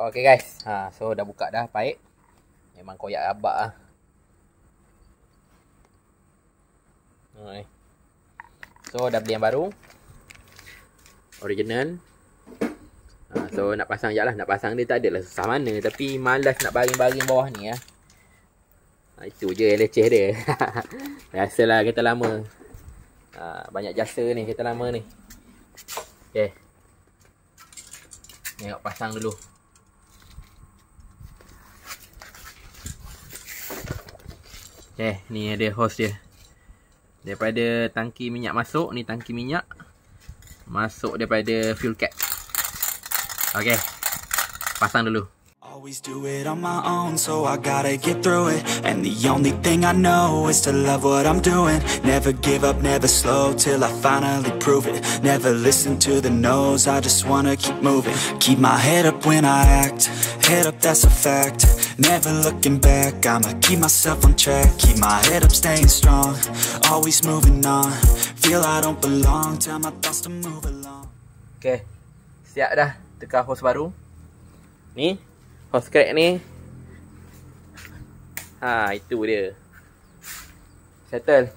Okay guys, so dah buka dah paip. Memang koyak rabak lah. So dah beli yang baru, original. So nak pasang je lah. Nak pasang dia tak adalah susah mana, tapi malas nak baring-baring bawah ni lah. Itu je yang leceh dia. Biasalah kereta lama. Banyak jasa ni kereta lama ni. Okay, tengok pasang dulu. Okay, ni ada hose dia. Daripada tangki minyak masuk, ni tangki minyak masuk daripada fuel cap. Okay, pasang dulu. Always do it on my own, so I gotta get through it. And the only thing I know is to love what I'm doing. Never give up, never slow, till I finally prove it. Never listen to the no's, I just wanna keep moving. Keep my head up when I act, head up, that's a fact. Never looking back, I'ma keep myself on track. Keep my head up, staying strong, always moving on. Feel I don't belong, tell my thoughts to move along. Okay, siap dah tukar hose baru. Ni hose crack ni. Itu dia. Settle.